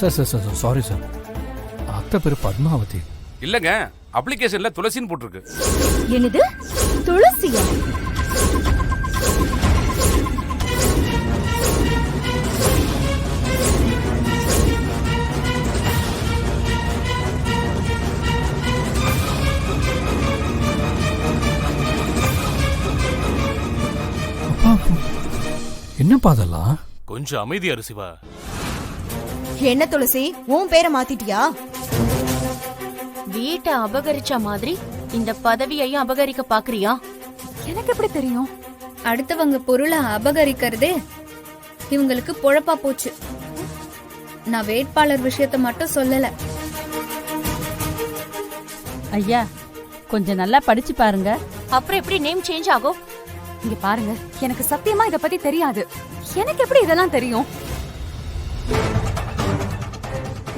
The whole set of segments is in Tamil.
Sir sorry sir. அத்தை பேரு பத்மாவதி. இல்லங்க, அப்ளிகேஷன்ல துளசின்னு போட்டிருக்கு. என்னது துளசியா? என்னப்பா அதெல்லாம்? கொஞ்சம் அமைதியா இரு சிவா. என்ன துளசி, உன் பேரை மாத்திட்டியா? வீட்டை அபகரிச்ச மாதிரி இந்த பதவியையும் அபகரிக்க பாக்குறியா? எனக்கு எப்படி தெரியும்? அடுத்தவங்க பொருளை அபகரிக்கிறதே இவங்களுக்கு பொழப்பா போச்சு. நான் வேட்பாளர் விஷயத்த மட்டும் சொல்லல. ஐயா, கொஞ்சம் நல்லா படிச்சு பாருங்க. அப்புறம் எப்படி நேம் சேஞ்ச் ஆகும்? இங்க பாருங்க, எனக்கு சத்தியமா இத பத்தி தெரியாது. எனக்கு எப்படி இதெல்லாம் தெரியும்?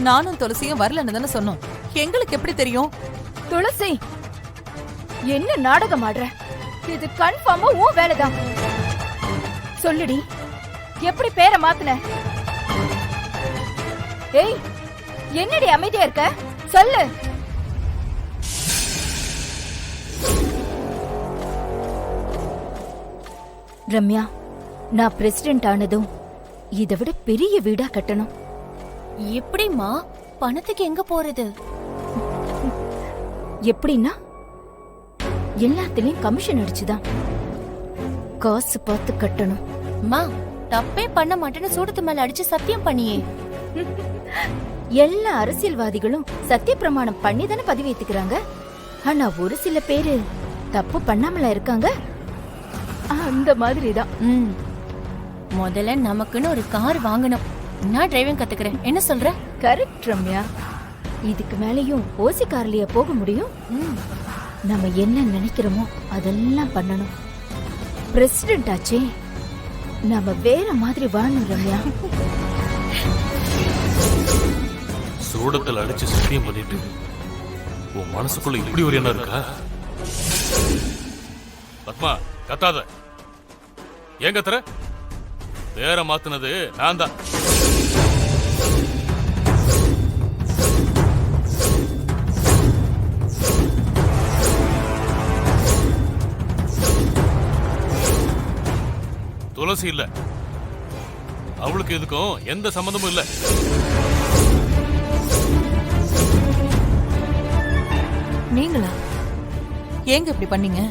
நானும் துளசியும் வரலன்னு தானே சொன்னோம். எங்களுக்கு எப்படி தெரியும்? துளசி, என்ன நாடகம் ஆடுற? இது கன்ஃபார்மா உன் வேலைதான். சொல்லுடி, எப்படி பேரை மாத்துன? ஏய், என்னடி அமைதியா இருக்க? சொல்லு. ரம்யா, நான் பிரசிடென்ட் ஆனதும் இதை விட பெரிய வீடா கட்டணும். எப்படிமா? பணத்துக்கு எங்க போறது? எப்படின்னா எல்லாத்துலயும் கமிஷன் அடிச்சுதான். காசு பார்த்து கட்டணும். மா, தப்பே பண்ண மாட்டேன்னு சூடத்து மேல அடிச்சு சத்தியம் பண்ணியே. எல்லா அரசியல்வாதிகளும் சத்திய பிரமாணம் பண்ணி தானே பதவி ஏத்துக்கிறாங்க. ஆனா ஒரு சில பேரு தப்பு பண்ணாமல இருக்காங்க. அந்த மாதிரிதான். முதல்ல நமக்குன்னு ஒரு கார் வாங்கணும். நான் டிரைவிங் கத்துக்கிறேன். என்ன சொல்ற? கரெக்ட் ரம்யா. இதுக்கு மேலயும் ஓசி கார்லயா போக முடியும்? நம்ம என்ன நினைக்கிறோமோ அதெல்லாம் பண்ணணும். பிரசிடென்ட் ஆச்சே, நம்ம வேற மாதிரி வாழணும் ரம்யா. சூடத்தில் அடிச்சு சத்தியம் பண்ணிட்டு உன் மனசுக்குள்ள இப்படி ஒரு எண்ணம் இருக்கா? பத்மா, கத்தாத. ஏன் கத்துற? வேற மாத்துனது நான் தான். துளசி இல்ல, அவளுக்கு இதுக்கும் எந்த சம்பந்தமும் இல்ல. நீங்களா? ஏங்க இப்படி பண்ணீங்க?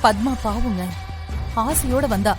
பத்மா பாவுங்க, ஆசையோட வந்தா.